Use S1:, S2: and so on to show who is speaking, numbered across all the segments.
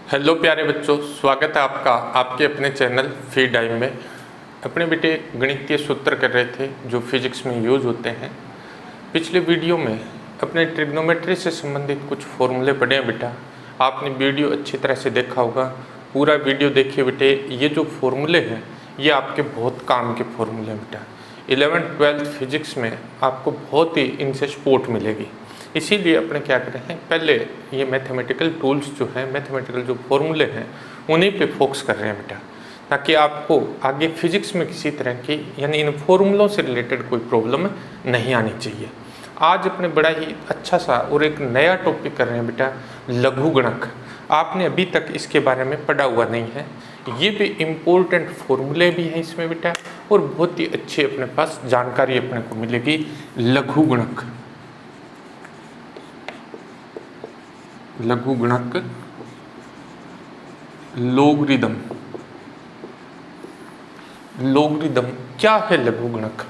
S1: Hello प्यारे बच्चों, स्वागत है आपका आपके अपने चैनल फी टाइम में। अपने बेटे गणितीय सूत्र कर रहे थे जो फिजिक्स में यूज होते हैं। पिछले वीडियो में अपने ट्रिग्नोमेट्री से संबंधित कुछ फॉर्मूले पढ़े हैं बेटा। आपने वीडियो अच्छी तरह से देखा होगा, पूरा वीडियो देखिए बेटे। ये जो फॉर्मूले हैं ये आपके बहुत काम के फॉर्मूले हैं बेटा। 11th-12th फिजिक्स में आपको बहुत ही इनसे सपोर्ट मिलेगी। इसीलिए अपने क्या कर रहे हैं, पहले ये मैथमेटिकल टूल्स जो हैं, मैथमेटिकल जो फॉर्मूले हैं उन्हीं पे फोकस कर रहे हैं बेटा, ताकि आपको आगे फिजिक्स में किसी तरह की यानी इन फॉर्मूलों से रिलेटेड कोई प्रॉब्लम नहीं आनी चाहिए। आज अपने बड़ा ही अच्छा सा और एक नया टॉपिक कर रहे हैं बेटा, लघुगणक। आपने अभी तक इसके बारे में पढ़ा हुआ नहीं है। ये भी इम्पोर्टेंट फॉर्मूले भी हैं इसमें बेटा, और बहुत ही अच्छी अपने पास जानकारी अपने को मिलेगी। लघुगणक, लघुगणक, लोगरिदम। लोगरिदम क्या है लघुगणक?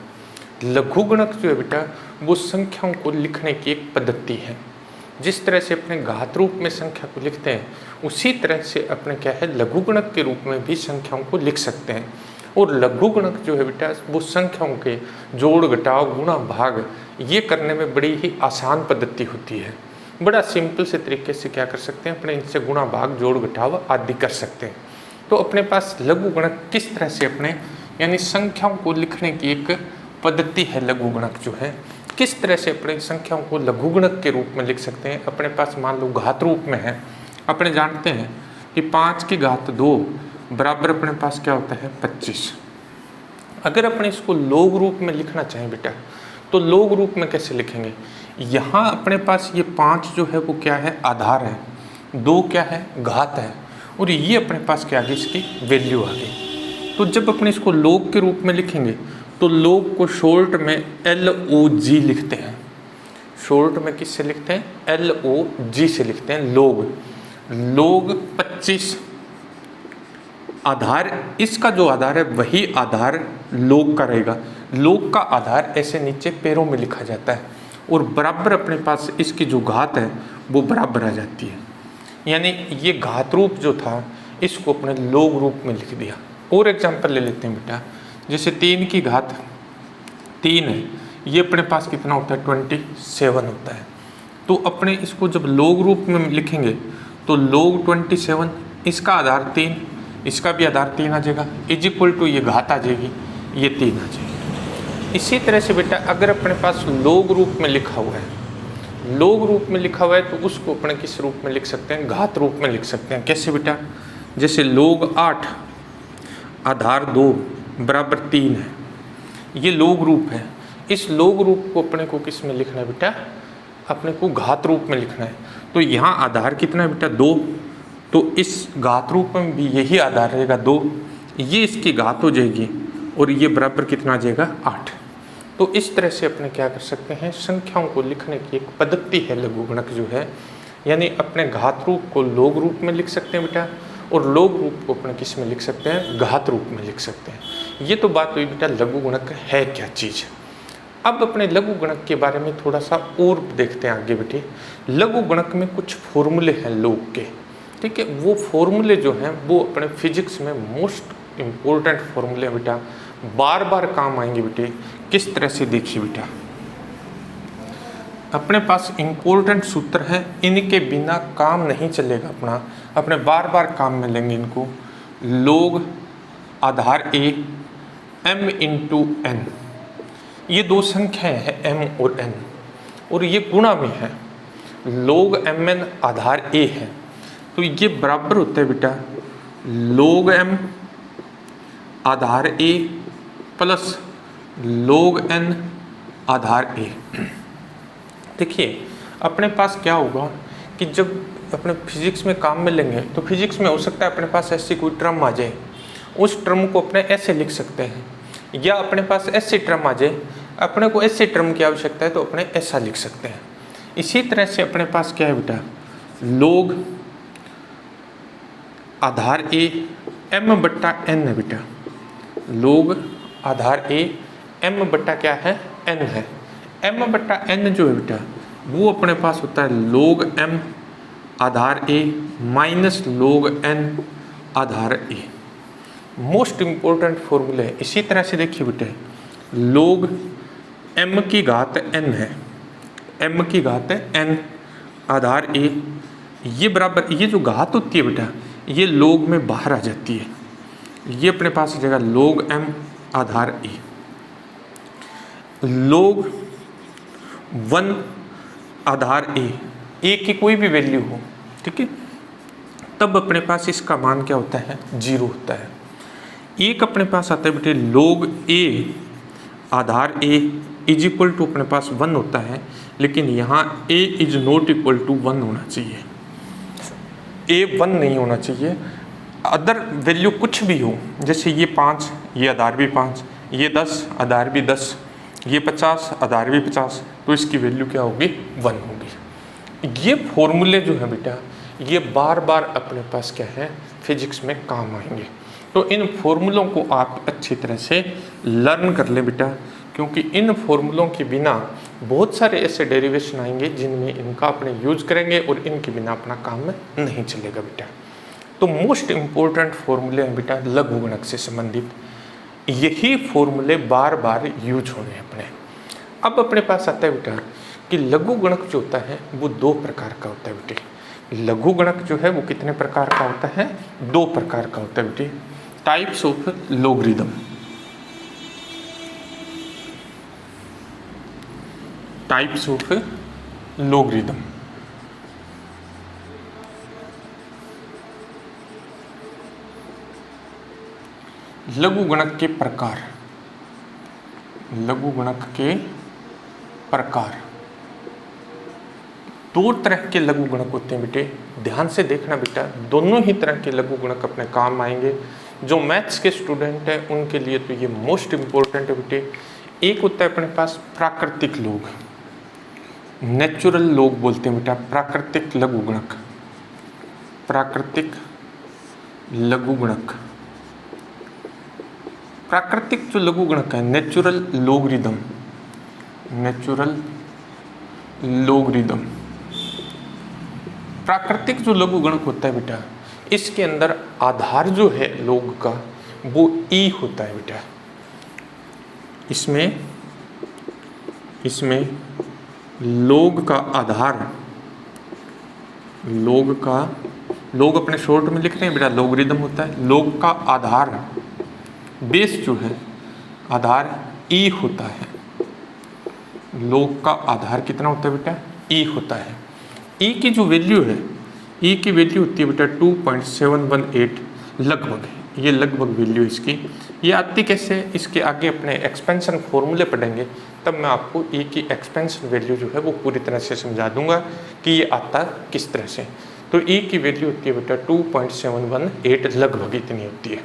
S1: लघुगणक जो है बेटा वो संख्याओं को लिखने की एक पद्धति है। जिस तरह से अपने घात रूप में संख्या को लिखते हैं उसी तरह से अपने क्या है लघुगणक के रूप में भी संख्याओं को लिख सकते हैं। और लघुगणक जो है बेटा वो संख्याओं के जोड़ घटाव गुणा भाग ये करने में बड़ी ही आसान पद्धति होती है। बड़ा सिंपल से तरीके से क्या कर सकते हैं, अपने इनसे गुणा भाग जोड़ घटाव आदि कर सकते हैं। तो अपने पास लघुगणक किस तरह से अपने यानी संख्याओं को लिखने की एक पद्धति है। लघुगणक जो है किस तरह से अपने संख्याओं को लघुगणक के रूप में लिख सकते हैं। अपने पास मान लो घात रूप में है, अपने जानते हैं कि 5 की घात 2 बराबर अपने पास क्या होता है 25। अगर अपने इसको लोग रूप में लिखना चाहें बेटा तो लोग रूप में कैसे लिखेंगे। यहाँ अपने पास ये 5 जो है वो क्या है आधार है, 2 क्या है घात है, और ये अपने पास क्या आ गई इसकी वैल्यू आ गई। तो जब अपने इसको लोग के रूप में लिखेंगे तो लोग को शॉर्ट में LOG लिखते हैं। शॉर्ट में किससे लिखते हैं? LOG से लिखते हैं लोग। लोग 25 आधार, इसका जो आधार है वही आधार लोग का रहेगा। लोग का आधार ऐसे नीचे पैरों में लिखा जाता है और बराबर अपने पास इसकी जो घात है वो बराबर आ जाती है। यानी ये घात रूप जो था इसको अपने लोग रूप में लिख दिया। और एग्जांपल ले लेते हैं बेटा, जैसे 3 की घात 3 है, ये अपने पास कितना होता है 27 होता है। तो अपने इसको जब लोग रूप में लिखेंगे तो लोग 27, इसका आधार 3, इसका भी आधार 3 आ जाएगा, इज इक्वल टू ये घात आ जाएगी, ये 3 आ जाएगी। इसी तरह से बेटा अगर अपने पास लोग रूप में लिखा हुआ है, लोग रूप में लिखा हुआ है तो उसको अपने किस रूप में लिख सकते हैं? घात रूप में लिख सकते हैं। कैसे बेटा? जैसे लोग 8 आधार 2 बराबर 3 है, ये लोग रूप है। इस लोग रूप को अपने को किस में लिखना है बेटा? अपने को घात रूप में लिखना है। तो यहाँ आधार कितना है बेटा 2, तो इस घात रूप में भी यही आधार रहेगा 2, ये इसकी घात हो जाएगी और ये बराबर कितना आ जाएगा 8। तो इस तरह से अपने क्या कर सकते हैं, संख्याओं को लिखने की एक पद्धति है लघुगणक जो है। यानी अपने घात रूप को लोग रूप में लिख सकते हैं बेटा, और लोग रूप को अपने किस में लिख सकते हैं? घात रूप में लिख सकते हैं। ये तो बात हुई बेटा लघुगणक है क्या चीज़। अब अपने लघुगणक के बारे में थोड़ा सा और देखते हैं आगे बेटे। लघुगणक में कुछ फॉर्मूले हैं लोग के, ठीक है। वो फॉर्मूले जो हैं वो अपने फिजिक्स में मोस्ट इम्पोर्टेंट फॉर्मूले बेटा, बार बार काम आएंगे बेटे। किस तरह से देखिए बेटा, अपने पास इम्पोर्टेंट सूत्र हैं, इनके बिना काम नहीं चलेगा अपना, अपने बार बार काम में लेंगे इनको। लोग आधार A m इंटू n, ये दो संख्याएं हैं m और n, और ये गुणा में है। लोग mn आधार A है तो ये बराबर होता है बेटा लोग m आधार A प्लस लोग n आधार A। देखिए अपने पास क्या होगा कि जब अपने फिजिक्स में काम में लेंगे तो फिजिक्स में हो सकता है अपने पास ऐसी कोई टर्म आ जाए, उस टर्म को अपने ऐसे लिख सकते हैं, या अपने पास ऐसी टर्म आ जाए, अपने को ऐसे टर्म की आवश्यकता है तो अपने ऐसा लिख सकते हैं। इसी तरह से अपने पास क्या है बेटा, लोग आधार A m बट्टा n है बेटा। लोग आधार A m बट्टा क्या है n है। m बट्टा n जो है बेटा वो अपने पास होता है लोग m आधार ए माइनस log n आधार ए। मोस्ट इम्पोर्टेंट फॉर्मूला है। इसी तरह से देखिए बेटे, log m की घात n है, m की घात n आधार ए, ये बराबर, ये जो घात होती है बेटा ये log में बाहर आ जाती है, ये अपने पास आ जाएगा log m आधार ए। log 1 आधार ए की कोई भी वैल्यू हो, ठीक है, तब अपने पास इसका मान क्या होता है, 0 होता है। एक अपने पास आता है बेटे log a आधार a इज इक्वल टू अपने पास 1 होता है, लेकिन यहाँ a is not equal to 1 होना चाहिए, a 1 नहीं होना चाहिए। अदर वैल्यू कुछ भी हो, जैसे ये 5, ये आधार भी 5, ये 10 आधार भी 10, ये 50 आधार भी 50, तो इसकी वैल्यू क्या होगी, 1 होगी। ये फॉर्मूले जो है बेटा ये बार बार अपने पास क्या है, फिजिक्स में काम आएंगे। तो इन फॉर्मूलों को आप अच्छी तरह से लर्न कर ले बेटा, क्योंकि इन फॉर्मूलों के बिना बहुत सारे ऐसे डेरिवेशन आएंगे जिनमें इनका अपने यूज करेंगे और इनके बिना अपना काम नहीं चलेगा बेटा। तो मोस्ट इम्पोर्टेंट फॉर्मूले हैं बेटा लघुगणक से संबंधित, यही फॉर्मूले बार बार यूज होने हैं अपने। अब अपने पास आता है बेटा कि लघुगणक जो होता है वो 2 प्रकार का होता है बेटे। लघुगणक जो है वो कितने प्रकार का होता है, 2 प्रकार का होता है बेटे। Types of logarithm, types of logarithm. लघुगणक के प्रकार, लघुगणक के प्रकार 2 तरह के लघुगणक होते हैं बेटे, ध्यान से देखना बेटा, दोनों ही तरह के लघुगणक अपने काम आएंगे। जो मैथ्स के स्टूडेंट हैं उनके लिए तो ये मोस्ट इम्पोर्टेंट है बेटे। एक होता है अपने पास प्राकृतिक लोग, नेचुरल लोग बोलते हैं बेटा, प्राकृतिक लघुगणक, प्राकृतिक लघुगणक। प्राकृतिक जो लघुगणक है, नेचुरल लॉगरिथम, नेचुरल लॉगरिथम। प्राकृतिक जो लघुगणक होता है बेटा, इसके अंदर आधार जो है log का वो e होता है बेटा। इसमें log का आधार, log अपने शॉर्ट में लिख रहे हैं बेटा, लॉगरिथम होता है। log का आधार बेस जो है, आधार e होता है। log का आधार कितना होता है बेटा, e होता है। e की जो वैल्यू है, e की वैल्यू होती है बेटा 2.718 लगभग, ये लगभग वैल्यू इसकी। ये आती कैसे, इसके आगे अपने एक्सपेंशन फॉर्मूले पढ़ेंगे तब मैं आपको e की एक्सपेंशन वैल्यू जो है वो पूरी तरह से समझा दूंगा कि ये आता किस तरह से। तो e की वैल्यू होती है बेटा 2.718 लगभग इतनी होती है।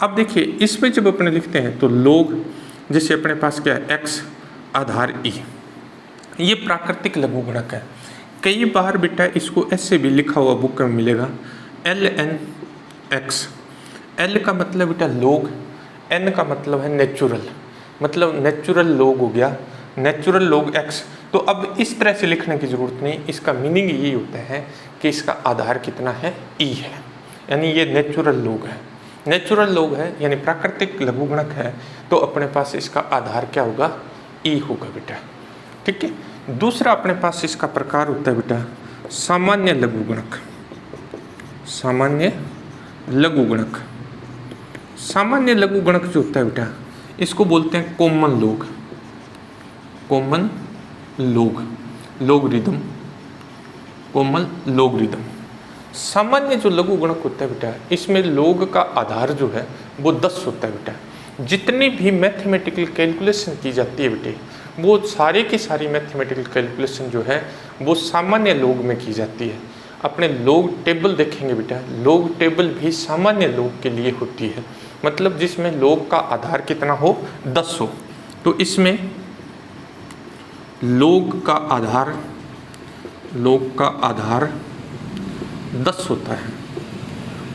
S1: अब देखिए इसमें जब अपने लिखते हैं तो log, जैसे अपने पास क्या है, x आधार e, ये प्राकृतिक लघुगणक है। कई बार बेटा इसको ऐसे भी लिखा हुआ बुक में मिलेगा, ln(x). l का मतलब बेटा log, n का मतलब है नेचुरल, मतलब नेचुरल log हो गया, नेचुरल log x। तो अब इस तरह से लिखने की ज़रूरत नहीं, इसका मीनिंग यही होता है कि इसका आधार कितना है, e है, यानी ये नेचुरल log है। नेचुरल log है यानी प्राकृतिक लघुगणक है, तो अपने पास इसका आधार क्या होगा, e होगा बेटा, ठीक है। दूसरा अपने पास इसका प्रकार होता है बेटा सामान्य लघुगणक, सामान्य लघुगणक। सामान्य लघुगणक जो होता है बेटा इसको बोलते हैं common log, common log, logarithm, common logarithm. सामान्य जो लघुगणक होता है बेटा इसमें log का आधार जो है वो 10 होता है बेटा। जितनी भी मैथमेटिकल कैलकुलेशन की जाती है बेटे वो सारी की सारी मैथमेटिकल कैलकुलेशन जो है वो सामान्य log में की जाती है। अपने log टेबल देखेंगे बेटा, log टेबल भी सामान्य log के लिए होती है, मतलब जिसमें log का आधार कितना हो, 10 हो। तो इसमें log का आधार 10 होता है।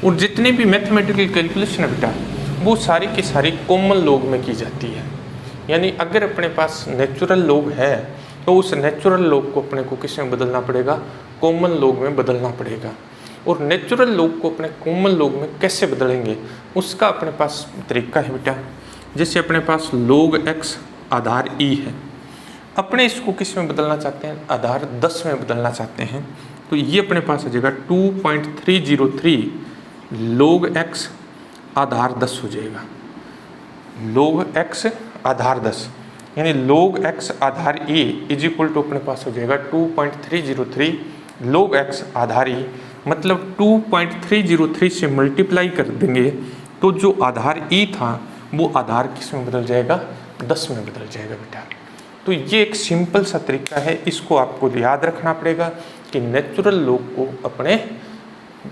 S1: और जितने भी मैथमेटिकल कैलकुलेशन है बेटा वो सारी की सारी कॉमन log में की जाती है। यानी अगर अपने पास नेचुरल log है तो उस नेचुरल log को अपने को किस में बदलना पड़ेगा, कॉमन लॉग में बदलना पड़ेगा। और नेचुरल लॉग को अपने कॉमन लॉग में कैसे बदलेंगे उसका अपने पास तरीका है बेटा। जैसे अपने पास log x आधार e है, अपने इसको किस में बदलना चाहते हैं, आधार 10 में बदलना चाहते हैं, तो ये अपने पास आ जाएगा 2.303 log x आधार 10 हो जाएगा। log x आधार 10 यानी log x आधार e इज इक्वल टू अपने पास हो जाएगा 2.303 log x आधार e, मतलब 2.303 से मल्टीप्लाई कर देंगे तो जो आधार e था वो आधार किस में बदल जाएगा, 10 में बदल जाएगा बेटा। तो ये एक सिंपल सा तरीका है, इसको आपको याद रखना पड़ेगा कि नेचुरल लॉग को अपने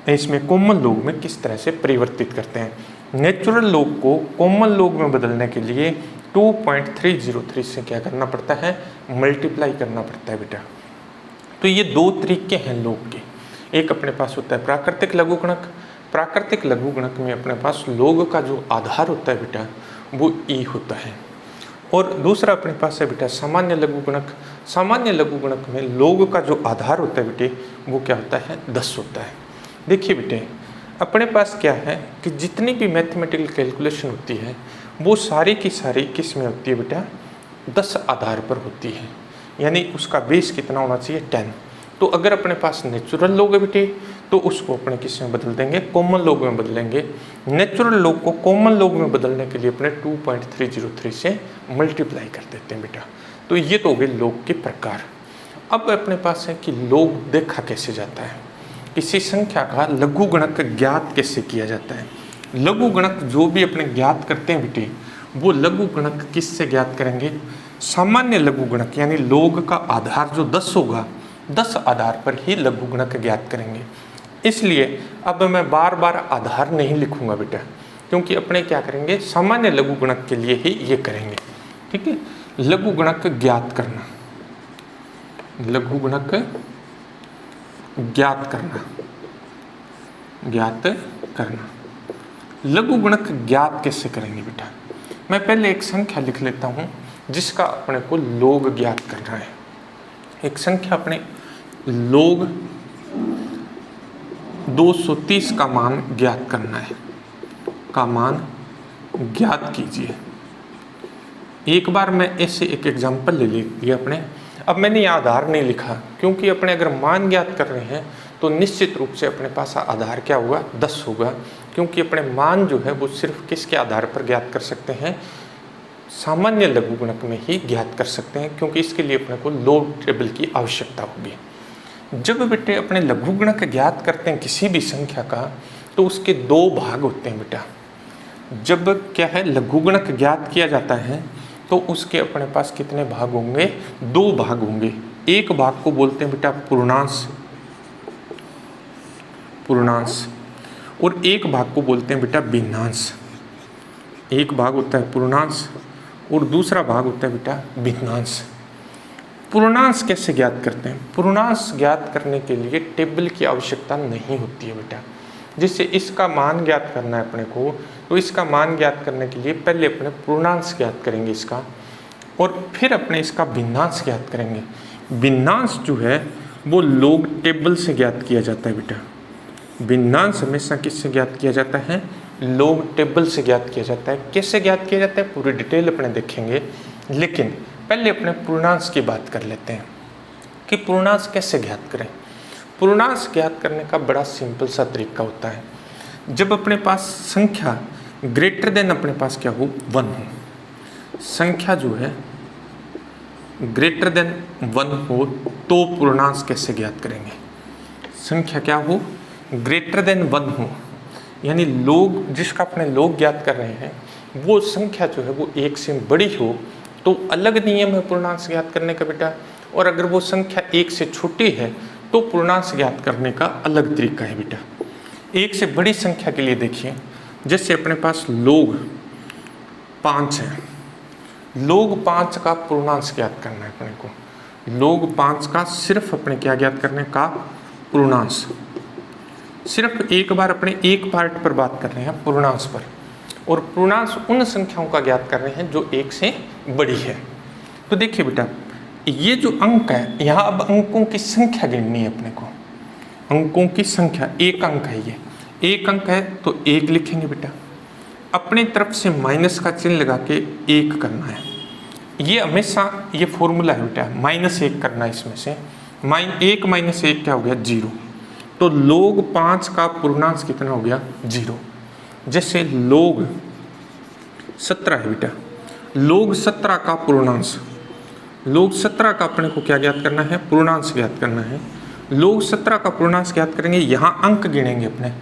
S1: इसमें कॉमन लॉग में किस तरह से परिवर्तित करते हैं। नेचुरल लॉग को कॉमन लॉग में बदलने के लिए 2.303 से क्या करना पड़ता है, मल्टीप्लाई करना पड़ता है बेटा। तो ये दो तरीके हैं लॉग के। एक अपने पास होता है प्राकृतिक लघुगणक, प्राकृतिक लघुगणक में अपने पास लॉग का जो आधार होता है बेटा वो e होता है। और दूसरा अपने पास है बेटा सामान्य लघुगणक। सामान्य लघुगणक में log का जो आधार होता है बेटे वो क्या होता है, 10 होता है। देखिए बेटे अपने पास क्या है कि जितनी भी मैथमेटिकल कैलकुलेशन होती है वो सारी की सारी किस में होती है बेटा, 10 आधार पर होती है, यानी उसका बेस कितना होना चाहिए, 10। तो अगर अपने पास नेचुरल लॉग है बेटे तो उसको अपने किस में बदल देंगे, कॉमन लॉग में बदलेंगे। नेचुरल लॉग को कॉमन लॉग में बदलने के लिए अपने 2.303 से मल्टीप्लाई कर देते हैं बेटा। तो ये तो हो गए लॉग के प्रकार। अब अपने पास है कि लॉग देखा कैसे जाता है, किसी संख्या का लघुगणक ज्ञात कैसे किया जाता है। लघुगणक जो भी अपने ज्ञात करते हैं बेटे वो लघुगणक किससे ज्ञात करेंगे, सामान्य लघुगणक यानी log का आधार जो 10 होगा 10 आधार पर ही लघुगणक ज्ञात करेंगे। इसलिए अब मैं बार बार आधार नहीं लिखूंगा बेटा, क्योंकि अपने क्या करेंगे सामान्य लघुगणक के लिए ही ये करेंगे। ठीक है, लघुगणक ज्ञात करना, लघुगणक ज्ञात करना, ज्ञात करना। लघुगणक ज्ञात कैसे करेंगे बेटा, मैं पहले एक संख्या लिख लेता हूँ जिसका अपने को log ज्ञात करना है। एक संख्या अपने log 230 का मान ज्ञात करना है, का मान ज्ञात कीजिए। एक बार मैं ऐसे एक एग्जांपल ले लिया अपने। अब मैंने यहाँ आधार नहीं लिखा क्योंकि अपने अगर मान ज्ञात कर रहे हैं तो निश्चित रूप से अपने पास आधार क्या होगा, 10 होगा, क्योंकि अपने मान जो है वो सिर्फ किसके आधार पर ज्ञात कर सकते हैं, सामान्य लघुगणक में ही ज्ञात कर सकते हैं, क्योंकि इसके लिए अपने को log टेबल की आवश्यकता होगी। जब बेटे अपने लघुगणक ज्ञात करते हैं किसी भी संख्या का तो उसके दो भाग होते हैं बेटा। जब क्या है लघुगणक ज्ञात किया जाता है तो उसके अपने पास कितने भाग होंगे, दो भाग होंगे। एक भाग को बोलते हैं बेटा पूर्णांश, पूर्णांश, और एक भाग को बोलते हैं बेटा भिन्नांश। एक भाग होता है पूर्णांश और दूसरा भाग होता है बेटा भिन्नांश। पूर्णांश कैसे ज्ञात करते हैं, पूर्णांश ज्ञात करने के लिए टेबल की आवश्यकता नहीं होती है बेटा। जिससे इसका मान ज्ञात करना है अपने को तो इसका मान ज्ञात करने के लिए पहले अपने पूर्णांश ज्ञात करेंगे इसका, और फिर अपने इसका भिन्नांश ज्ञात करेंगे। भिन्नांश जो है वो log टेबल से ज्ञात किया जाता है बेटा। भिन्नांश हमेशा किससे ज्ञात किया जाता है, log टेबल से ज्ञात किया जाता है। कैसे ज्ञात किया जाता है पूरी डिटेल अपने देखेंगे, लेकिन पहले अपने पूर्णांश की बात कर लेते हैं कि पूर्णांश कैसे ज्ञात करें। पूर्णांश ज्ञात करने का बड़ा सिंपल सा तरीका होता है। जब अपने पास संख्या ग्रेटर देन अपने पास क्या हो, 1 हो, संख्या जो है ग्रेटर देन 1 हो तो पूर्णांश कैसे ज्ञात करेंगे। संख्या क्या हो, ग्रेटर देन 1 हो, यानी log जिसका अपने log ज्ञात कर रहे हैं वो संख्या जो है वो 1 से बड़ी हो तो अलग नियम है पूर्णांश ज्ञात करने का बेटा, और अगर वो संख्या 1 से छोटी है तो पूर्णांश ज्ञात करने का अलग तरीका है बेटा। 1 से बड़ी संख्या के लिए देखिए, जैसे अपने पास log 5 है, log 5 का पूर्णांश ज्ञात करना है अपने को। log 5 का सिर्फ अपने क्या ज्ञात करने का, पूर्णांश। सिर्फ एक बार अपने एक पार्ट पर बात कर रहे हैं पूर्णांश पर, और पूर्णांश उन संख्याओं का ज्ञात कर रहे हैं जो 1 से बड़ी है। तो देखिए बेटा ये जो अंक है यहाँ अब अंकों की संख्या गिननी है अपने को। अंकों की संख्या, एक अंक है ये, एक अंक है तो एक लिखेंगे बेटा, अपनी तरफ से माइनस का चिन्ह लगा के एक करना है। ये हमेशा ये फॉर्मूला है बेटा, -1 करना है इसमें से, -1 -1 क्या हो गया 0। तो log 5 का पूर्णांश कितना हो गया 0। जैसे log 17 है बेटा, log 17 का पूर्णांश, log 17 का अपने को क्या ज्ञात करना है, पूर्णांश ज्ञात करना है। log 17 का पूर्णांश ज्ञात करेंगे, यहाँ अंक गिनेंगे अपने,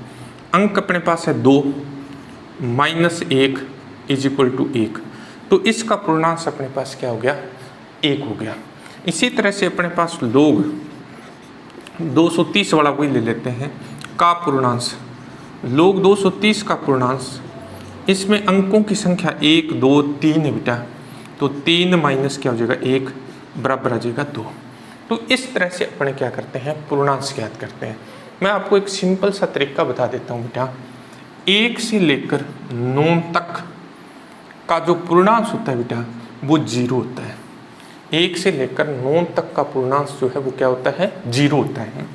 S1: अंक अपने पास है 2 -1 = 1, तो इसका पूर्णांश अपने पास क्या हो गया 1 हो गया। इसी तरह से अपने पास log 230 वाला वही ले लेते हैं का पूर्णांश, log 230 का पूर्णांश, इसमें अंकों की संख्या 1 2 3 है बेटा, तो 3 माइनस क्या हो जाएगा 1 बराबर आ जाएगा 2। तो इस तरह से अपने क्या करते हैं, पूर्णांश ज्ञात करते हैं। मैं आपको एक सिंपल सा तरीका बता देता हूँ बेटा, 1 से लेकर 9 तक का जो पूर्णांश होता है बेटा वो 0 होता है। 1 से लेकर 9 तक का पूर्णांश जो है वो क्या होता है 0 होता है।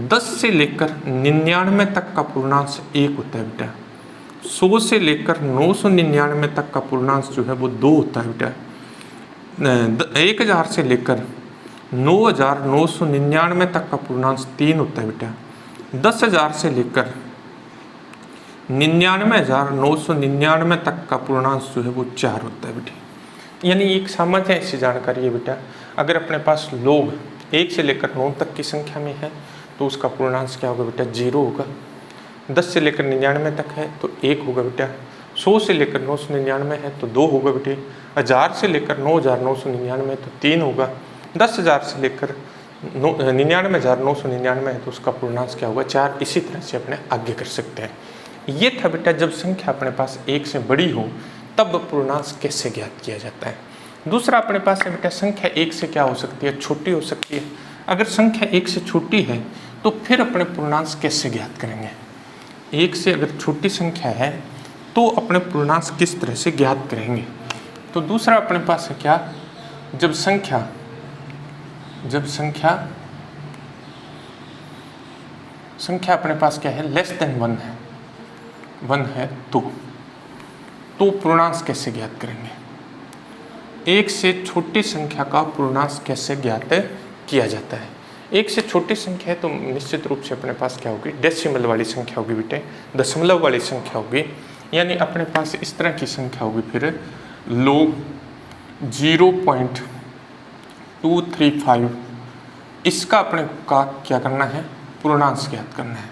S1: 10 से लेकर 99 तक का पूर्णांश 1 होता है बेटा। 100 से लेकर 999 तक का पूर्णांश जो है वो 2 होता है बेटा। 1000 से लेकर 9999 तक का पूर्णांश 3 होता है बेटा। 10,000 से लेकर 99,999 तक का पूर्णांश जो है वो 4 होता है बेटा। यानी एक सामान्य ऐसी जानकारी है बेटा, अगर अपने पास log 1 से लेकर 9 तक की संख्या में है तो उसका पूर्णांश क्या होगा बेटा 0 होगा। 10 से लेकर 99 तक है तो 1 होगा बेटा। 100 से लेकर 999 है तो 2 होगा बेटे। 1000 से लेकर 9,999 है तो 3 होगा। 10,000 से लेकर 99,999 है तो उसका पूर्णांश क्या होगा 4। इसी तरह से अपने आगे कर सकते हैं। ये था बेटा जब संख्या अपने पास 1 से बड़ी हो तब पूर्णांश कैसे ज्ञात किया जाता है। दूसरा अपने पास है बेटा संख्या 1 से क्या हो सकती है, छोटी हो सकती है। अगर संख्या 1 से छोटी है तो फिर अपने पूर्णांश कैसे ज्ञात करेंगे। 1 से अगर छोटी संख्या है तो अपने पूर्णांश किस तरह से ज्ञात करेंगे। तो दूसरा अपने पास है क्या, जब संख्या अपने पास क्या है लेस देन 1 है तो पूर्णांश कैसे ज्ञात करेंगे। 1 से छोटी संख्या का पूर्णांश कैसे ज्ञात किया जाता है। 1 से छोटी संख्या है तो निश्चित रूप से अपने पास क्या होगी, डेसिमल वाली संख्या होगी बेटे, दशमलव वाली संख्या होगी। यानी अपने पास इस तरह की संख्या होगी फिर log 0.235, इसका अपने का क्या करना है, पूर्णांश ज्ञात करना है,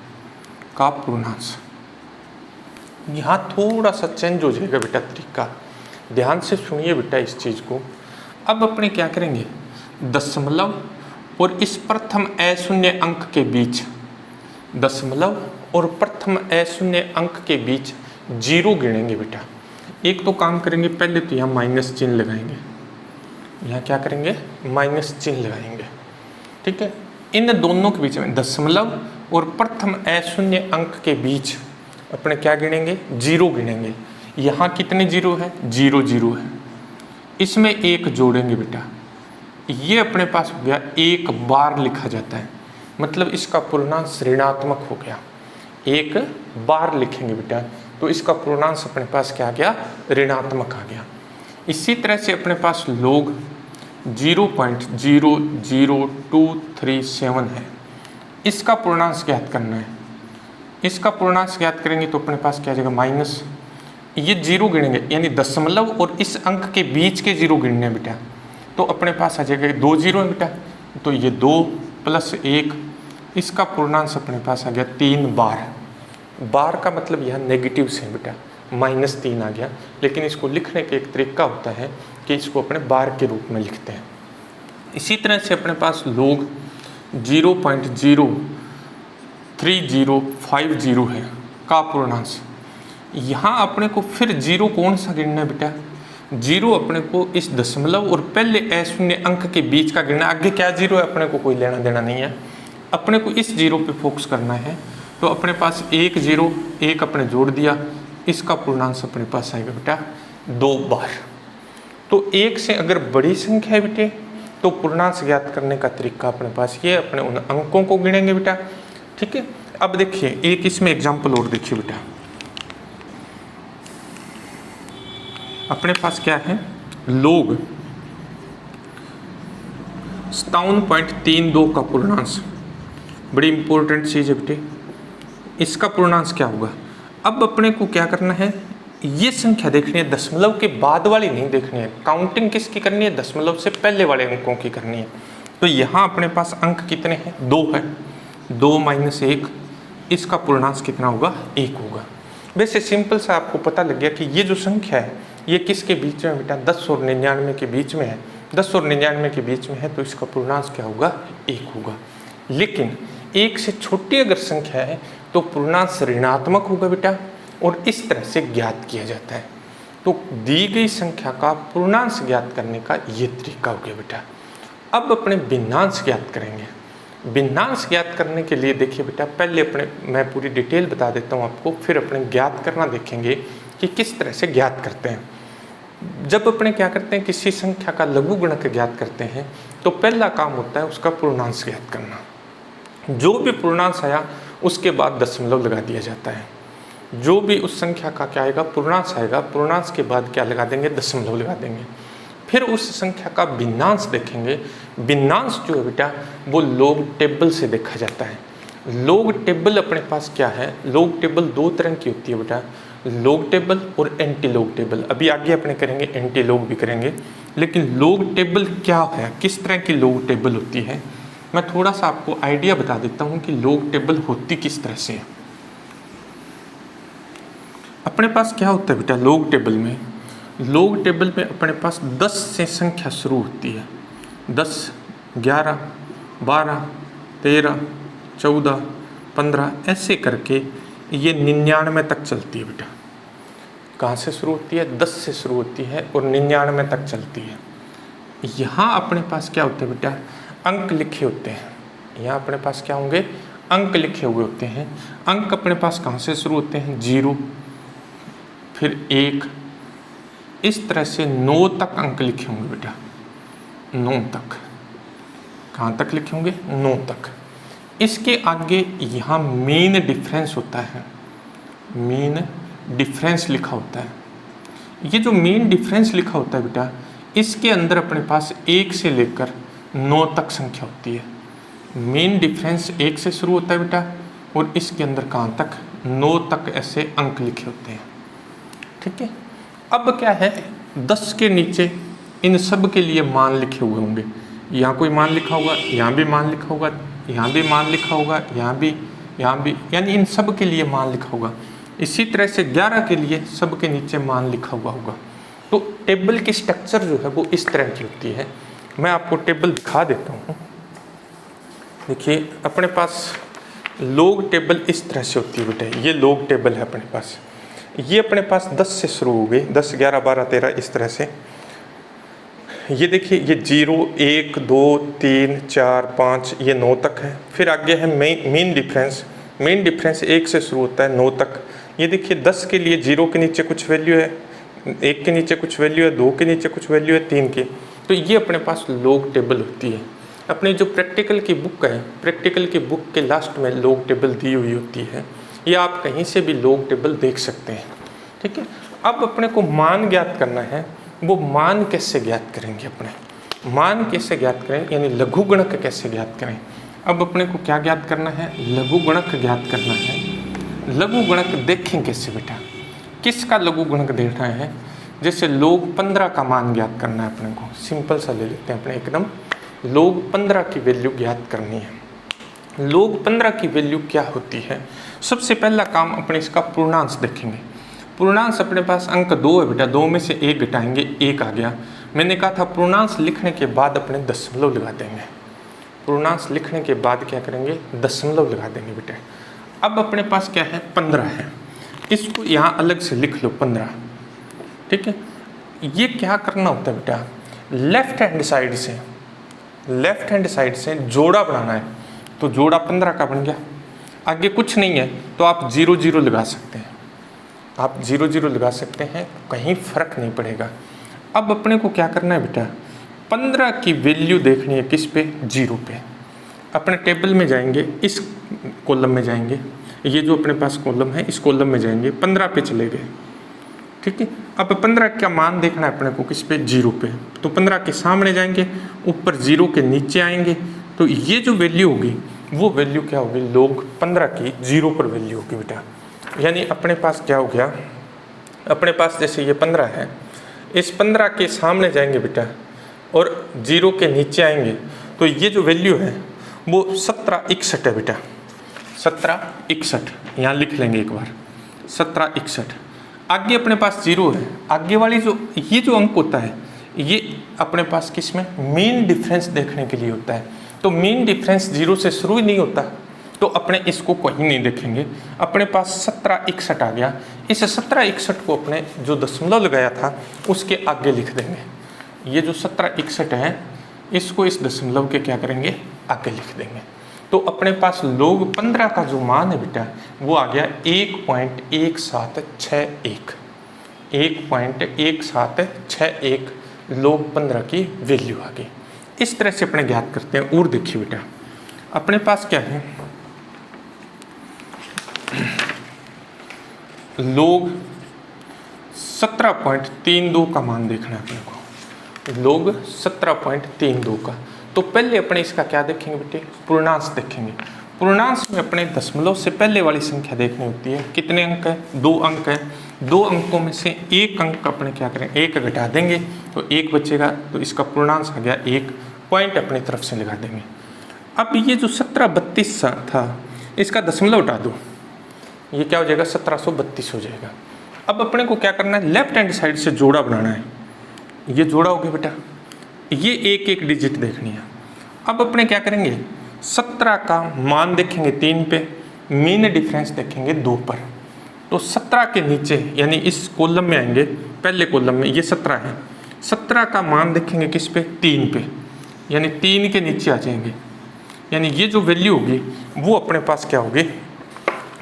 S1: का पूर्णांश। यहाँ थोड़ा सा चेंज हो जाएगा बेटा तरीका, ध्यान से सुनिए बेटा इस चीज़ को। अब अपने क्या करेंगे, दशमलव और इस प्रथम अशून्य अंक के बीच, दशमलव और प्रथम अशून्य अंक के बीच 0 गिनेंगे बेटा। एक तो काम करेंगे, पहले तो यहाँ माइनस चिन्ह लगाएंगे, यहाँ क्या करेंगे माइनस चिन्ह लगाएंगे, ठीक है। इन दोनों के बीच में दशमलव और प्रथम अशून्य अंक के बीच अपने क्या गिनेंगे, 0 गिनेंगे। यहाँ कितने 0 है, 0 0 है, इसमें 1 जोड़ेंगे बेटा। ये अपने पास हो गया 1 बार लिखा जाता है, मतलब इसका पूर्णांश ऋणात्मक हो गया। 1 बार लिखेंगे बेटा तो इसका पूर्णांश अपने पास क्या आ गया, ऋणात्मक आ गया। इसी तरह से अपने पास log 0.00237 है, इसका पूर्णांश ज्ञात करना है। इसका पूर्णांश ज्ञात करेंगे तो अपने पास क्या आ जाएगा माइनस, ये 0 गिनेंगे यानी दशमलव और इस अंक के बीच के 0 गिनने बेटा, तो अपने पास आ जाएगा 2 0 है बेटा, तो ये 2 + 1, इसका पूर्णांश अपने पास आ गया 3 बार। बार का मतलब यह नेगेटिव से बेटा, -3 आ गया। लेकिन इसको लिखने का एक तरीका होता है कि इसको अपने बार के रूप में लिखते हैं। इसी तरह से अपने पास log 0.03050 है का पूर्णांश। यहाँ अपने को फिर 0 कौन सा गिनना है बेटा, 0 अपने को इस दशमलव और पहले अशून्य अंक के बीच का गिनना। आगे क्या 0 है अपने को कोई लेना देना नहीं है, अपने को इस 0 पे फोकस करना है। तो अपने पास 1 0 1 अपने जोड़ दिया, इसका पूर्णांश अपने पास आएगा बेटा 2 बार। तो 1 से अगर बड़ी संख्या है बेटे तो पूर्णांश ज्ञात करने का तरीका अपने पास ये, अपने उन अंकों को गिनेंगे बेटा ठीक है। अब देखिए एक इसमें एग्जाम्पल और देखिए बेटा, अपने पास क्या है, लोग 57.32 का पूर्णांश, बड़ी इंपॉर्टेंट चीज़ है बेटे, इसका पूर्णांश क्या होगा। अब अपने को क्या करना है, ये संख्या देखनी है, दशमलव के बाद वाली नहीं देखनी है, काउंटिंग किसकी करनी है, दशमलव से पहले वाले अंकों की करनी है। तो यहाँ अपने पास अंक कितने हैं, 2 है, 2 - 1, इसका पूर्णांश कितना होगा, 1 होगा। वैसे सिंपल सा आपको पता लग गया कि ये जो संख्या है ये किसके बीच में बेटा, 10 और 99 के बीच में है, 10 और 99 के बीच में है, तो इसका पूर्णांश क्या होगा, 1 होगा। लेकिन 1 से छोटी अगर संख्या है तो पूर्णांश ऋणात्मक होगा बेटा, और इस तरह से ज्ञात किया जाता है। तो दी गई संख्या का पूर्णांश ज्ञात करने का ये तरीका हो गया बेटा। अब अपने भिन्नांश ज्ञात करेंगे। भिन्नांश ज्ञात करने के लिए देखिए बेटा, पहले अपने मैं पूरी डिटेल बता देता हूँ आपको, फिर अपने ज्ञात करना देखेंगे कि किस तरह से ज्ञात करते हैं। जब अपने क्या करते हैं, किसी संख्या का लघुगणक ज्ञात करते हैं तो पहला काम होता है उसका पूर्णांश ज्ञात करना। जो भी पूर्णांश आया उसके बाद दशमलव लगा दिया जाता है। जो भी उस संख्या का क्या आएगा, पूर्णांश आएगा, पूर्णांश के बाद क्या लगा देंगे, दशमलव लगा देंगे। फिर उस संख्या का भिन्नांश देखेंगे। भिन्नांश जो है बेटा वो लॉग टेबल से देखा जाता है। लॉग टेबल अपने पास क्या है, लॉग टेबल 2 तरह की होती है बेटा, लॉग टेबल और एंटी लॉग टेबल। अभी आगे अपने करेंगे एंटी लॉग भी करेंगे, लेकिन लॉग टेबल क्या है, किस तरह की लॉग टेबल होती है, मैं थोड़ा सा आपको आइडिया बता देता हूँ कि लॉग टेबल होती किस तरह से है। अपने पास क्या होता है बेटा, लॉग टेबल में अपने पास 10 से संख्या शुरू होती है, 10, 11, 12, 13, 14, 15 ऐसे करके ये 99 तक चलती है बेटा। कहाँ से शुरू होती है, 10 से शुरू होती है और 99 तक चलती है। यहाँ अपने पास क्या होता है बेटा, अंक लिखे होते हैं। यहाँ अपने पास क्या होंगे, अंक लिखे हुए होते हैं। अंक अपने पास कहाँ से शुरू होते हैं, 0, फिर 1, इस तरह से 9 तक अंक लिखे होंगे बेटा, 9 तक। कहाँ तक लिखे होंगे, 9 तक। इसके आगे यहाँ मीन डिफरेंस होता है, मीन डिफरेंस लिखा होता है। ये जो मीन डिफरेंस लिखा होता है बेटा, इसके अंदर अपने पास 1 से लेकर 9 तक संख्या होती है। मीन डिफरेंस 1 से शुरू होता है बेटा, और इसके अंदर कहाँ तक, 9 तक ऐसे अंक लिखे होते हैं। ठीक है। अब क्या है, 10 के नीचे इन सब के लिए मान लिखे हुए होंगे। यहाँ कोई मान लिखा होगा, यहाँ भी मान लिखा होगा, यहाँ भी मान लिखा होगा, यहाँ भी, यानी इन सब के लिए मान लिखा होगा। इसी तरह से 11 के लिए सब के नीचे मान लिखा हुआ होगा। तो टेबल की स्ट्रक्चर जो है वो इस तरह की होती है। मैं आपको टेबल दिखा देता हूँ। देखिए अपने पास लॉग टेबल इस तरह से होती है बेटा, ये लॉग टेबल है अपने पास। ये अपने पास 10 से शुरू हो गई, 10, 11, 12, 13 इस तरह से। ये देखिए ये 0, 1, 2, 3, 4, 5 ये 9 तक है। फिर आगे है मीन डिफरेंस 1 से शुरू होता है 9 तक। ये देखिए 10 के लिए 0 के नीचे कुछ वैल्यू है, 1 के नीचे कुछ वैल्यू है, 2 के नीचे कुछ वैल्यू है, 3 की। तो ये अपने पास लॉग टेबल होती है। अपने जो प्रैक्टिकल की बुक है, प्रैक्टिकल की बुक के लास्ट में लॉग टेबल दी हुई होती है, या आप कहीं से भी लॉग टेबल देख सकते हैं। ठीक है। अब अपने को मान ज्ञात करना है, वो मान कैसे ज्ञात करेंगे, अपने मान कैसे ज्ञात करें, यानी लघुगणक कैसे ज्ञात करें। अब अपने को क्या ज्ञात करना है, लघुगणक ज्ञात करना है। लघुगणक देखें कैसे बेटा, किसका लघुगणक देखना है। जैसे log 15 का मान ज्ञात करना है अपने को, सिंपल सा ले लेते हैं अपने एकदम, log 15 की वैल्यू ज्ञात करनी है। log 15 की वैल्यू क्या होती है, सबसे पहला काम अपने इसका पूर्णांश देखेंगे। पूर्णांश अपने पास अंक 2 है बेटा, 2 में से 1 घटाएंगे, 1 आ गया। मैंने कहा था पूर्णांश लिखने के बाद अपने दशमलव लगा देंगे। पूर्णांश लिखने के बाद क्या करेंगे, दशमलव लगा देंगे बेटा। अब अपने पास क्या है, 15 है, इसको यहाँ अलग से लिख लो 15। ठीक है। ये क्या करना होता है बेटा, लेफ्ट हैंड साइड से जोड़ा बनाना है। तो जोड़ा 15 का बन गया। आगे कुछ नहीं है तो आप 0 0 लगा सकते हैं, आप 0 0 लगा सकते हैं, कहीं फर्क नहीं पड़ेगा। अब अपने को क्या करना है बेटा, 15 की वैल्यू देखनी है किस पे, 0 पे। अपने टेबल में जाएंगे, इस कॉलम में जाएंगे, ये जो अपने पास कॉलम है इस कॉलम में जाएंगे, 15 पे चले गए, ठीक है। अब 15 का मान देखना है अपने को किस पे, 0 पे, तो 15 के सामने जाएंगे, ऊपर 0 के नीचे आएंगे, तो ये जो वैल्यू होगी वो वैल्यू क्या होगी, log 15 की 0 पर वैल्यू होगी बेटा। यानी अपने पास क्या हो गया, अपने पास जैसे ये 15 है, इस 15 के सामने जाएंगे बेटा और 0 के नीचे आएंगे, तो ये जो वैल्यू है वो 1761 है बेटा, 1761 यहाँ लिख लेंगे एक बार, 1761। आगे अपने पास 0 है, आगे वाली जो ये जो अंक होता है ये अपने पास किस में, मीन डिफरेंस देखने के लिए होता है। तो मीन डिफरेंस 0 से शुरू ही नहीं होता, तो अपने इसको कहीं नहीं देखेंगे, अपने पास 1761 आ गया। इस 1761 को अपने जो दशमलव लगाया था उसके आगे लिख देंगे। ये जो 1761 है इसको इस दशमलव के क्या करेंगे, आगे लिख देंगे। तो अपने पास log 15 का जो मान है बेटा वो आ गया 1.1761, 1.1761 log 15 की वैल्यू आ गई। इस तरह से अपने ज्ञात करते हैं। और देखिए बेटा अपने पास क्या है, log 17.32 का मान देखना है अपने को, log 17.32 का। तो पहले अपने इसका क्या देखेंगे बेटे, पूर्णांश देखेंगे। पूर्णांश में अपने दशमलव से पहले वाली संख्या देखनी होती है। कितने अंक है, 2 अंक है, 2 अंकों में से एक अंक अपने क्या करें, 1 घटा देंगे तो 1 बचेगा, तो इसका पूर्णांश आ गया 1, पॉइंट अपनी तरफ से लगा देंगे। अब ये जो 1732 था इसका दशमलव हटा दो, ये क्या हो जाएगा, 1732 हो जाएगा। अब अपने को क्या करना है, लेफ्ट हैंड साइड से जोड़ा बनाना है। ये जोड़ा हो गया बेटा, ये एक एक डिजिट देखनी है। अब अपने क्या करेंगे, 17 का मान देखेंगे 3 पे, मीन डिफरेंस देखेंगे 2 पर। तो 17 के नीचे यानी इस कॉलम में आएंगे, पहले कॉलम में ये 17 है, 17 का मान देखेंगे किस पे, 3 पे, यानी 3 के नीचे आ जाएंगे। यानी ये जो वैल्यू होगी वो अपने पास क्या होगी,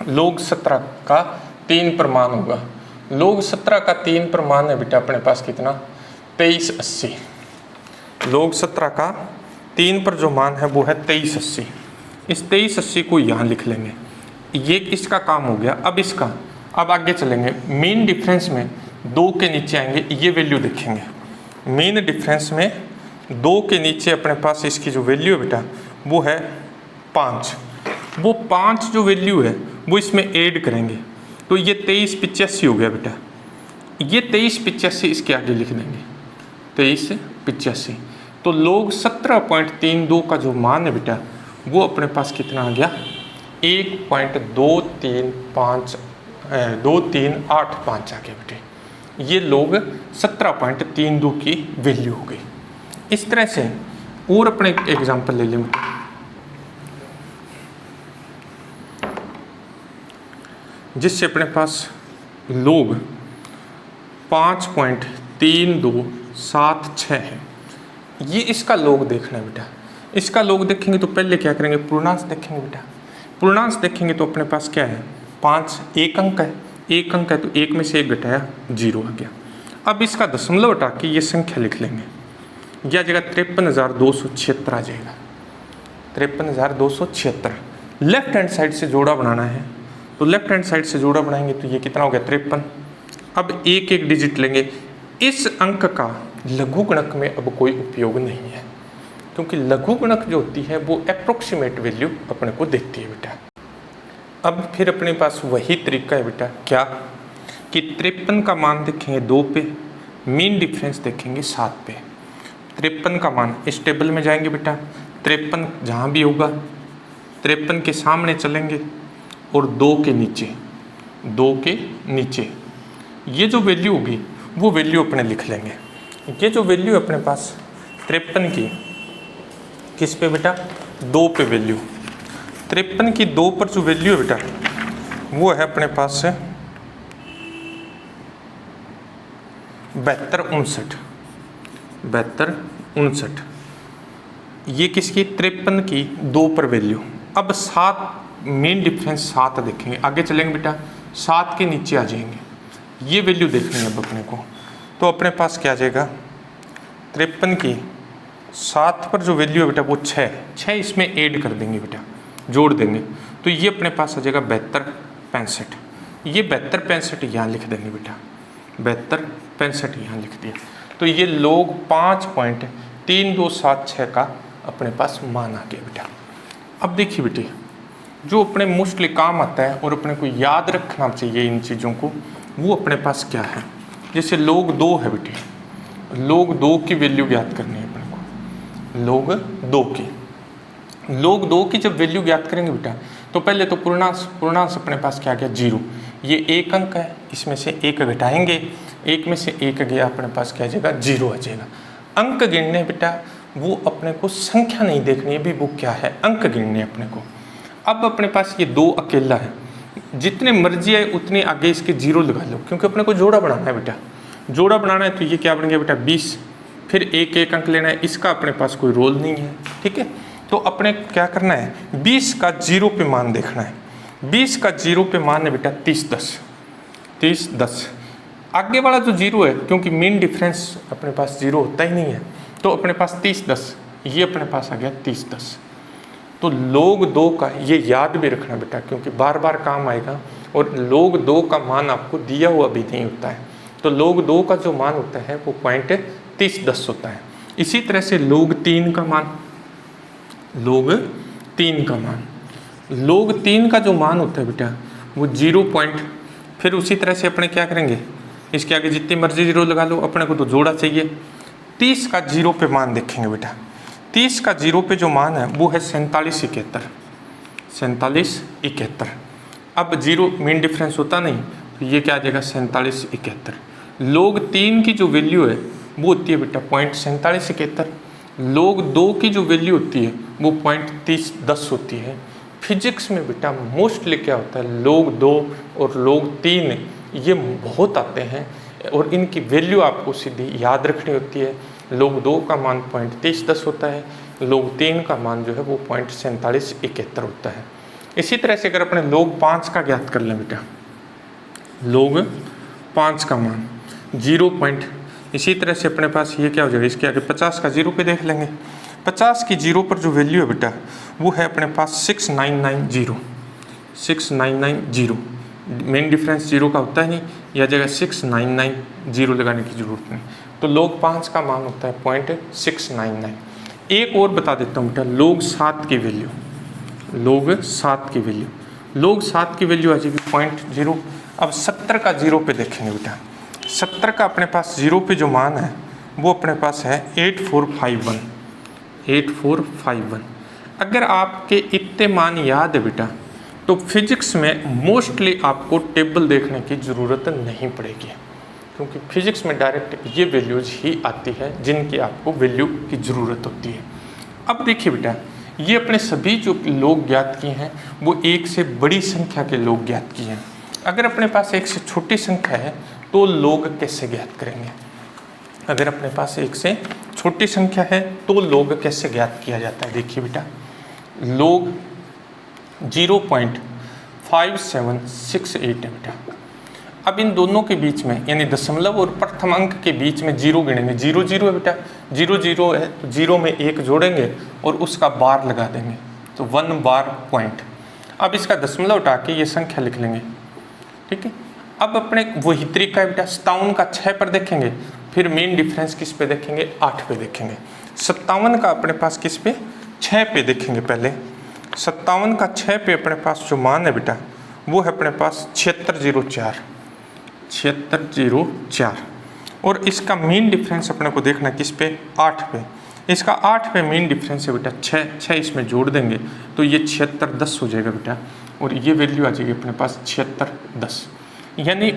S1: log 17 का 3 पर मान होगा। log 17 का 3 पर मान है बेटा अपने पास कितना, 2380। log 17 का 3 पर जो मान है वो है 2380। इस 2380 को यहाँ लिख लेंगे, ये इसका काम हो गया। अब इसका, अब आगे चलेंगे, मीन डिफरेंस में 2 के नीचे आएंगे, ये वैल्यू देखेंगे। मीन डिफरेंस में 2 के नीचे अपने पास इसकी जो वैल्यू है बेटा वो है 5। वो 5 जो वैल्यू है वो इसमें ऐड करेंगे, तो ये 2385 हो गया बेटा। ये 2385 इसके आगे लिख देंगे, 2385। तो log 17.32 का जो मान है बेटा वो अपने पास कितना आ गया, 1.2385 आ गया बेटे। ये log 17.32 की वैल्यू हो गई। इस तरह से और अपने एक एग्जाम्पल ले लें, जिससे अपने पास log 5.3276 है। ये इसका log देखना है बेटा। इसका log देखेंगे तो पहले क्या करेंगे, पूर्णांश देखेंगे बेटा। पूर्णांश देखेंगे तो अपने पास क्या है, 5, एक अंक है, एक अंक है तो 1 में से 1 घटाया 0 आ गया। अब इसका दशमलव हटा के ये संख्या लिख लेंगे, यह आ जाएगा 53,276 आ जाएगा, 53,276। लेफ्ट हैंड साइड से जोड़ा बनाना है, तो लेफ्ट हैंड साइड से जोड़ा बनाएंगे तो ये कितना हो गया, 53। अब एक एक डिजिट लेंगे। इस अंक का लघुगणक में अब कोई उपयोग नहीं है, क्योंकि लघुगणक जो होती है वो अप्रोक्सीमेट वैल्यू अपने को देती है बेटा। अब फिर अपने पास वही तरीका है बेटा, क्या कि 53 का मान देखेंगे 2 पे, मीन डिफरेंस देखेंगे 7 पे। 53 का मान इस टेबल में जाएंगे बेटा, 53 जहाँ भी होगा 53 के सामने चलेंगे और 2 के नीचे, 2 के नीचे ये जो वैल्यू होगी वो वैल्यू अपने लिख लेंगे। ये जो वैल्यू अपने पास 53 की किस पे बेटा, 2 पे वैल्यू, 53 की 2 पर जो वैल्यू है बेटा वो है अपने पास से 7259। ये किसकी, 53 की 2 पर वैल्यू। अब 7 मेन डिफरेंस 7 देखेंगे, आगे चलेंगे बेटा, 7 के नीचे आ जाएंगे, ये वैल्यू देखनी है अब अपने को। तो अपने पास क्या आ जाएगा, 53 की 7 पर जो वैल्यू है बेटा वो 6 इसमें ऐड कर देंगे बेटा, जोड़ देंगे, तो ये अपने पास आ जाएगा 7265। ये 7265 यहाँ लिख देंगे बेटा, 7265 यहाँ लिख दिया। तो ये लोग 5.3276 का अपने पास मान आ गया बेटा। अब देखिए बेटे, जो अपने मोस्टली काम आता है और अपने को याद रखना चाहिए इन चीज़ों को, वो अपने पास क्या है। जैसे लोग 2 है बेटे, लोग 2 की वैल्यू ज्ञात करनी है अपने को। लोग 2 की जब वैल्यू ज्ञात करेंगे बेटा, तो पहले तो पूर्णांश अपने पास क्या गया 0। ये एक अंक है, इसमें से 1 घटाएंगे, 1 में से 1 गया अपने पास क्या आ जाएगा 0 आ जाएगा। अंक गिनने बेटा वो अपने को संख्या नहीं देखनी है, भी वो क्या है अंक गिनने अपने को। अब अपने पास ये 2 अकेला है, जितने मर्जी है उतने आगे इसके 0 लगा लो, क्योंकि अपने को जोड़ा बनाना है बेटा। जोड़ा बनाना है तो ये क्या बन गया बेटा 20, फिर एक अंक लेना है, इसका अपने पास कोई रोल नहीं है, ठीक है। तो अपने क्या करना है, 20 का 0 पे मान देखना है। 20 का 0 पे मान है बेटा 30-10। आगे वाला जो 0 है, क्योंकि मीन डिफरेंस अपने पास 0 होता ही नहीं है, तो अपने पास 30-10, ये अपने पास आ गया 30-10। तो लोग 2 का ये याद भी रखना बेटा, क्योंकि बार बार काम आएगा। और लोग 2 का मान आपको दिया हुआ भी नहीं होता है, तो लोग 2 का जो मान होता है वो 0.3010 होता है। इसी तरह से लोग 3 का मान, लोग 3 का जो मान होता है बेटा वो 0 पॉइंट, फिर उसी तरह से अपने क्या करेंगे, इसके आगे जितनी मर्जी 0 लगा लो, अपने को तो जोड़ा चाहिए। 30 का 0 पे मान देखेंगे बेटा, 30 का 0 पे जो मान है वो है 4771। अब 0 मीन डिफरेंस होता नहीं, तो ये क्या आ जाएगा 4771। लोग 3 की जो वैल्यू है वो होती है बेटा 0.4771। लोग 2 की जो वैल्यू होती है वो 0.3010 होती है। फिजिक्स में बेटा मोस्टली क्या होता है, लोग 2 और लोग 3 ये बहुत आते हैं, और इनकी वैल्यू आपको सीधी याद रखनी होती है। लोग 2 का मान 0.3010 होता है, लोग 3 का मान जो है वो 0.4771 होता है। इसी तरह से अगर अपने लोग 5 का ज्ञात कर लें बेटा, लोग 5 का मान 0 पॉइंट, इसी तरह से अपने पास ये क्या हो जाएगा, इसके आगे 50 का 0 पे देख लेंगे। 50 की 0 पर जो वैल्यू है बेटा वो है अपने पास 6990। मेन डिफरेंस 0 का होता है नहीं, यह जगह 6990 लगाने की जरूरत नहीं। तो लोग 5 का मान होता है 0.699। एक और बता देता हूँ बेटा, लोग 7 की वैल्यू, लोग 7 की वैल्यू आ जाएगी 0.0। अब 70 का 0 पे देखेंगे बेटा, 70 का अपने पास 0 पे जो मान है वो अपने पास है 8451। अगर आपके इतने मान याद है बेटा, तो फिजिक्स में मोस्टली आपको टेबल देखने की ज़रूरत नहीं पड़ेगी, क्योंकि फिजिक्स में डायरेक्ट ये वैल्यूज ही आती है जिनकी आपको वैल्यू की ज़रूरत होती है। अब देखिए बेटा, ये अपने सभी जो लोग ज्ञात किए हैं वो 1 से बड़ी संख्या के लोग ज्ञात किए हैं। अगर अपने पास 1 से छोटी संख्या है तो लोग कैसे ज्ञात करेंगे। अगर अपने पास 1 से छोटी संख्या है तो लोग कैसे ज्ञात किया जाता है। देखिए बेटा, लोग 0.5768 है बेटा। अब इन दोनों के बीच में, यानी दशमलव और प्रथम अंक के बीच में 0 गिनेंगे। 0 0 है बेटा, 0 0 है तो 0 में 1 जोड़ेंगे और उसका बार लगा देंगे, तो 1 बार पॉइंट। अब इसका दशमलव उठा के ये संख्या लिख लेंगे, ठीक है। अब अपने वही तरीका है बेटा, 57 का 6 पर देखेंगे, फिर मेन डिफरेंस किस पे देखेंगे, 8 पे देखेंगे। 57 का अपने पास किस पे, 6 पे देखेंगे। पहले 57 का 6 पे अपने पास जो मान है बेटा वो है अपने पास 7604। और इसका मीन डिफरेंस अपने को देखना किस पे, 8 पे। इसका 8 पे मीन डिफरेंस है बेटा 6 इसमें जोड़ देंगे तो ये 7610 हो जाएगा बेटा, और ये वैल्यू आ जाएगी अपने पास 7610। यानी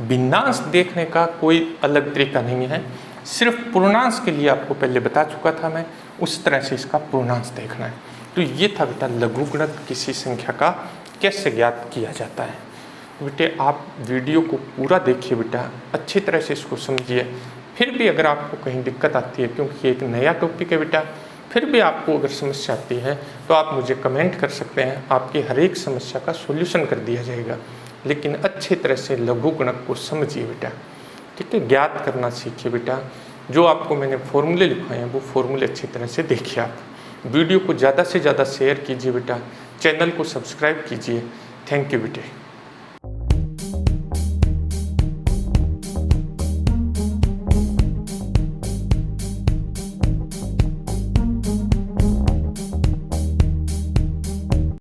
S1: भिन्नांश देखने का कोई अलग तरीका नहीं है, सिर्फ पूर्णांश के लिए आपको पहले बता चुका था मैं, उस तरह से इसका पूर्णांश देखना है। तो ये था बेटा लघुगणक किसी संख्या का कैसे ज्ञात किया जाता है। बेटे आप वीडियो को पूरा देखिए बेटा, अच्छी तरह से इसको समझिए। फिर भी अगर आपको कहीं दिक्कत आती है, क्योंकि ये एक नया टॉपिक है बेटा, फिर भी आपको अगर समस्या आती है तो आप मुझे कमेंट कर सकते हैं, आपकी हर एक समस्या का सॉल्यूशन कर दिया जाएगा। लेकिन अच्छी तरह से लघुगणक को समझिए बेटा, ठीक है। ज्ञात करना सीखिए बेटा, जो आपको मैंने फॉर्मूले लिखवाए हैं वो फॉर्मूले अच्छी तरह से देखिए। आप वीडियो को ज़्यादा से ज़्यादा शेयर कीजिए बेटा, चैनल को सब्सक्राइब कीजिए। थैंक यू बेटे।